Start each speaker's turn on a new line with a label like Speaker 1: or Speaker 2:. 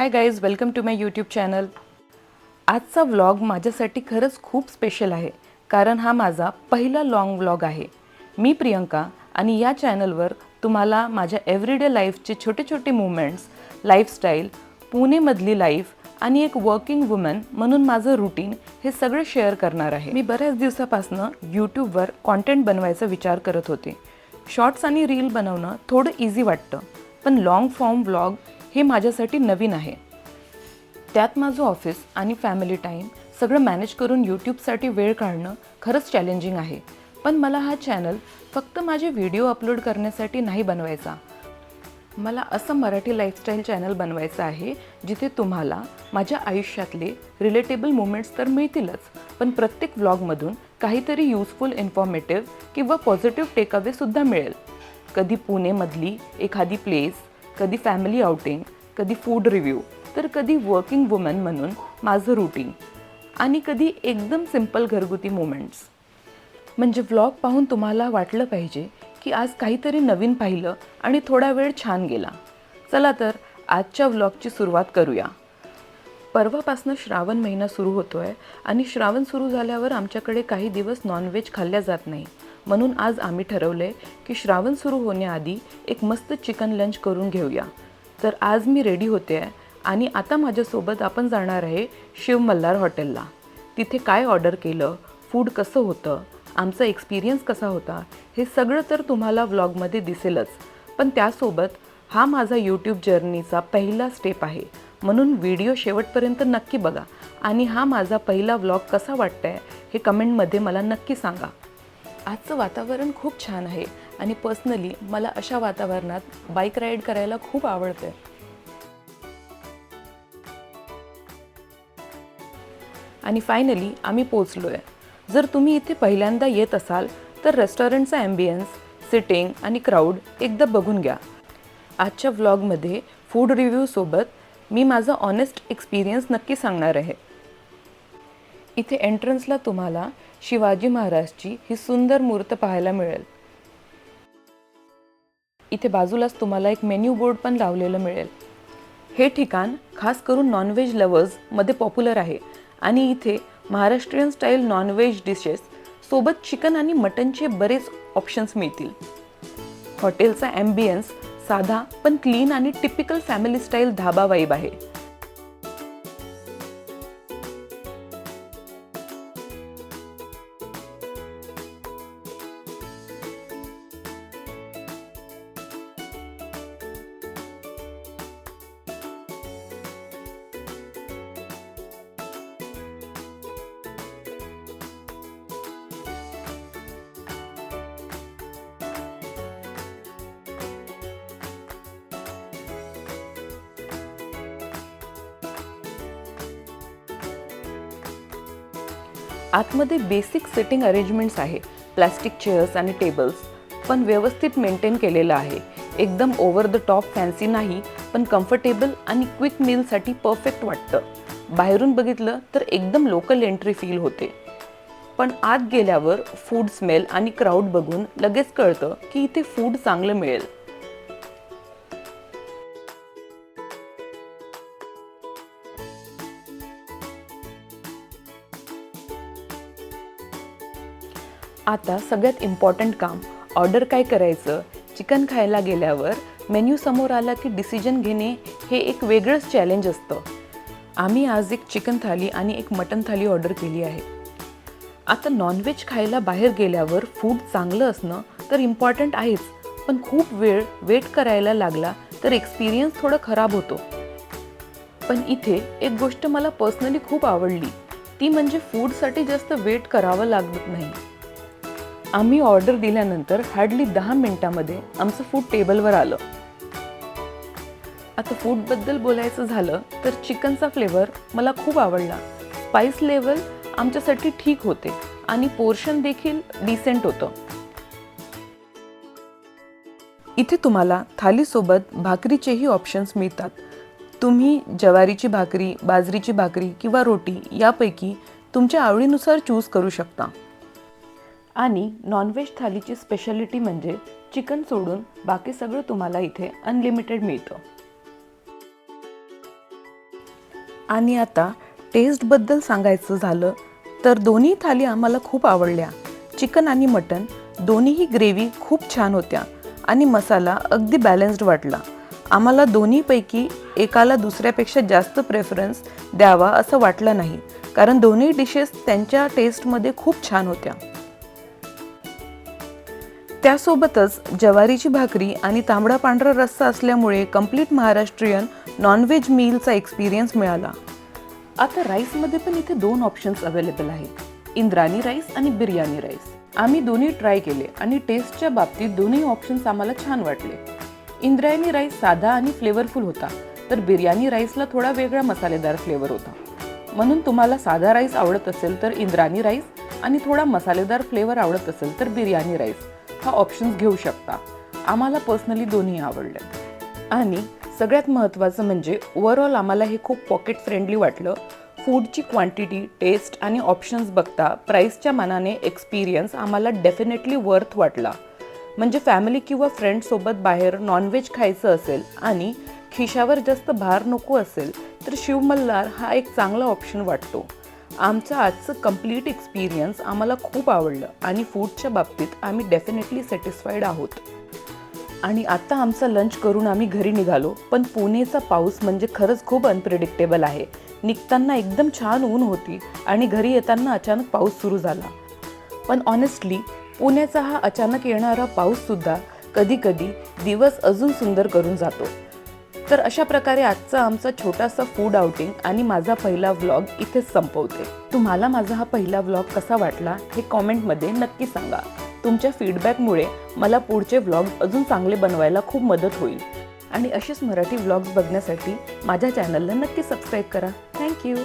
Speaker 1: High guys, welcome to my YouTube channel. आजचा vlog माझ्यासाठी खरंच खूप स्पेशल आहे, कारण हा माझा पहिला लाँग व्लॉग आहे. मी प्रियंका आणि या चॅनलवर तुम्हाला माझ्या एव्हरीडे लाईफचे छोटे छोटे मुवमेंट्स, लाईफस्टाईल, पुणेमधली लाईफ आणि एक वर्किंग वुमन म्हणून माझं रुटीन हे सगळं शेअर करणार आहे. मी बऱ्याच दिवसापासून यूट्यूबवर कॉन्टेंट बनवायचा विचार करत होते. शॉर्ट्स आणि रील बनवणं थोडं इझी वाटतं, पण लाँग फॉर्म व्लॉग हे माझ्यासाठी नवीन आहे. त्यात माझं ऑफिस आणि फॅमिली टाईम सगळं मॅनेज करून यूट्यूबसाठी वेळ काढणं खरंच चॅलेंजिंग आहे. पण मला हा चॅनल फक्त माझे व्हिडिओ अपलोड करण्यासाठी नाही बनवायचा. मला असं मराठी लाईफस्टाईल चॅनल बनवायचं आहे जिथे तुम्हाला माझ्या आयुष्यातले रिलेटेबल मोमेंट्स तर मिळतीलच, पण प्रत्येक व्लॉगमधून काहीतरी युजफुल, इन्फॉर्मेटिव्ह किंवा पॉझिटिव्ह टेकअवेसुद्धा मिळेल. कधी पुणेमधली एखादी प्लेस, कधी फॅमिली आउटिंग, कधी फूड रिव्ह्यू, तर कधी वर्किंग वुमन म्हणून माझं रुटीन, आणि कधी एकदम सिंपल घरगुती मोमेंट्स. म्हणजे व्लॉग पाहून तुम्हाला वाटलं पाहिजे की आज काहीतरी नवीन पाहिलं आणि थोडा वेळ छान गेला. चला तर आजच्या व्लॉगची सुरुवात करूया. परवापासून श्रावण महिना सुरू होतो आहे आणि श्रावण सुरू झाल्यावर आमच्याकडे काही दिवस नॉनव्हेज खाल्ल्या जात नाही. म्हणून आज आम्ही ठरवलं आहे की श्रावण सुरू होण्याआधी एक मस्त चिकन लंच करून घेऊया. तर आज मी रेडी होते आहे आणि आता माझ्यासोबत आपण जाणार आहे शिव मल्हार हॉटेलला. तिथे काय ऑर्डर केलं, फूड कसं होतं, आमचा एक्सपिरियन्स कसा होता, हे सगळं तर तुम्हाला व्लॉगमध्ये दिसेलच. पण त्यासोबत हा माझा यूट्यूब जर्नीचा पहिला स्टेप आहे, म्हणून व्हिडिओ शेवटपर्यंत नक्की बघा. आणि हा माझा पहिला व्लॉग कसा वाटतं आहे हे कमेंटमध्ये मला नक्की सांगा. आजचं वातावरण खूप छान आहे आणि पर्सनली मला अशा वातावरणात बाईक राईड करायला खूप आवडते. आणि फायनली आम्ही पोचलो आहे. जर तुम्ही इथे पहिल्यांदा येत असाल तर रेस्टॉरंटचा ॲम्बियन्स, सिटिंग आणि क्राऊड एकदा बघून घ्या. आजच्या व्लॉगमध्ये फूड रिव्ह्यूसोबत मी माझा ऑनेस्ट एक्सपिरियन्स नक्की सांगणार आहे. इथे एंट्रन्सला तुम्हाला शिवाजी महाराजची ही सुंदर मूर्त पाहायला मिळेल. इथे बाजूलाच तुम्हाला एक मेन्यू बोर्ड पण लावलेलं मिळेल. हे ठिकाण खास करून नॉनव्हेज लवर्समध्ये पॉप्युलर आहे आणि इथे महाराष्ट्रीयन स्टाईल नॉनव्हेज डिशेस सोबत चिकन आणि मटनचे बरेच ऑप्शन्स मिळतील. हॉटेलचा ॲम्बियन्स साधा पण क्लीन आणि टिपिकल फॅमिली स्टाईल धाबा वाईब आहे. आतमध्ये बेसिक सिटिंग अरेंजमेंट्स आहे. प्लास्टिक चेअर्स आणि टेबल्स, पण व्यवस्थित मेंटेन केलेलं आहे. एकदम ओव्हर द टॉप फॅन्सी नाही, पण कम्फर्टेबल आणि क्विक मीलसाठी परफेक्ट वाटतं. बाहेरून बघितलं तर एकदम लोकल एंट्री फील होते, पण आत गेल्यावर फूड स्मेल आणि क्राऊड बघून लगेच कळतं की इथे फूड चांगलं मिळेल. आता सगळ्यात इम्पॉर्टंट काम, ऑर्डर काय करायचं. चिकन खायला गेल्यावर मेन्यू समोर आला की डिसिजन घेणे हे एक वेगळंच चॅलेंज असतं. आम्ही आज एक चिकन थाली आणि एक मटन थाली ऑर्डर केली आहे. आता नॉनव्हेज खायला बाहेर गेल्यावर फूड चांगलं असणं तर इम्पॉर्टंट आहेच, पण खूप वेळ वेट करायला लागला तर एक्सपिरियन्स थोडं खराब होतो. पण इथे एक गोष्ट मला पर्सनली खूप आवडली, ती म्हणजे फूडसाठी जास्त वेट करावं लागत नाही. आम्ही ऑर्डर दिल्यानंतर हार्डली 10 मिनिटांमध्ये आमचं फूड टेबलवर आलं. आता फूडबद्दल बोलायचं झालं तर चिकनचा फ्लेवर मला खूप आवडला. स्पाइस लेवल आमच्यासाठी ठीक होते आणि पोर्शन देखील डिसेंट होतं. इथे तुम्हाला थालीसोबत भाकरीचेही ऑप्शन्स मिळतात. तुम्ही ज्वारीची भाकरी, बाजरीची भाकरी किंवा रोटी यापैकी तुमच्या आवडीनुसार चूज करू शकता. आणि नॉनव्हेज थालीची स्पेशालिटी म्हणजे चिकन सोडून बाकी सगळं तुम्हाला इथे अनलिमिटेड मिळतं. आणि आता टेस्टबद्दल सांगायचं झालं तर दोन्ही थाली आम्हाला खूप आवडल्या. चिकन आणि मटण दोन्हीही ग्रेव्ही खूप छान होत्या आणि मसाला अगदी बॅलन्स्ड वाटला. आम्हाला दोन्हीपैकी एकाला दुसऱ्यापेक्षा जास्त प्रेफरन्स द्यावा असं वाटलं नाही, कारण दोन्ही डिशेस त्यांच्या टेस्टमध्ये खूप छान होत्या. त्यासोबतच ज्वारीची भाकरी आणि तांबडा पांढरा रस्सा असल्यामुळे कंप्लीट महाराष्ट्रीयन नॉनव्हेज मीलचा एक्सपिरियन्स मिळाला. आता राईसमध्ये पण इथे 2 ऑप्शन्स अवेलेबल आहेत, इंद्रायणी राईस आणि बिर्याणी राईस. आम्ही दोन्ही ट्राय केले आणि टेस्टच्या बाबतीत दोन्ही ऑप्शन्स आम्हाला छान वाटले. इंद्रायणी राईस साधा आणि फ्लेवरफुल होता, तर बिर्याणी राईसला थोडा वेगळा मसालेदार फ्लेवर होता. म्हणून तुम्हाला साधा राईस आवडत असेल तर इंद्रायणी राईस आणि थोडा मसालेदार फ्लेवर आवडत असेल तर बिर्याणी राईस हा ऑप्शन्स घेऊ शकता. आम्हाला पर्सनली दोन्ही आवडले. आणि सगळ्यात महत्त्वाचं म्हणजे ओव्हरऑल आम्हाला हे खूप पॉकेट फ्रेंडली वाटलं. फूडची क्वांटिटी, टेस्ट आणि ऑप्शन्स बघता प्राईसच्या मानाने एक्सपिरियन्स आम्हाला डेफिनेटली वर्थ वाटला. म्हणजे फॅमिली किंवा फ्रेंड्ससोबत बाहेर नॉनव्हेज खायचं असेल आणि खिशावर जास्त भार नको असेल तर शिव मल्हार हा एक चांगला ऑप्शन वाटतो. आमचं आजचं कंप्लीट एक्सपिरियन्स आम्हाला खूप आवडलं आणि फूडच्या बाबतीत आम्ही डेफिनेटली सॅटिस्फाईड आहोत. आणि आता आमचा लंच करून आम्ही घरी निघालो, पण पुणेचा पाऊस म्हणजे खरंच खूप अनप्रिडिक्टेबल आहे. निघताना एकदम छान ऊन होती आणि घरी येताना अचानक पाऊस सुरू झाला. पण ऑनेस्टली पुण्याचा हा अचानक येणारा पाऊससुद्धा कधीकधी दिवस अजून सुंदर करून जातो. तर अशा प्रकारे आजचा आमचा छोटासा फूड आउटिंग आणि माझा पहिला व्लॉग इथेच संपवते. तुम्हाला माझा हा पहिला व्लॉग कसा वाटला हे कॉमेंटमध्ये नक्की सांगा. तुमच्या फीडबॅकमुळे मला पुढचे व्लॉग अजून चांगले बनवायला खूप मदत होईल. आणि असेच मराठी व्लॉग्स बघण्यासाठी माझ्या चॅनलला नक्की सबस्क्राईब करा. थँक्यू.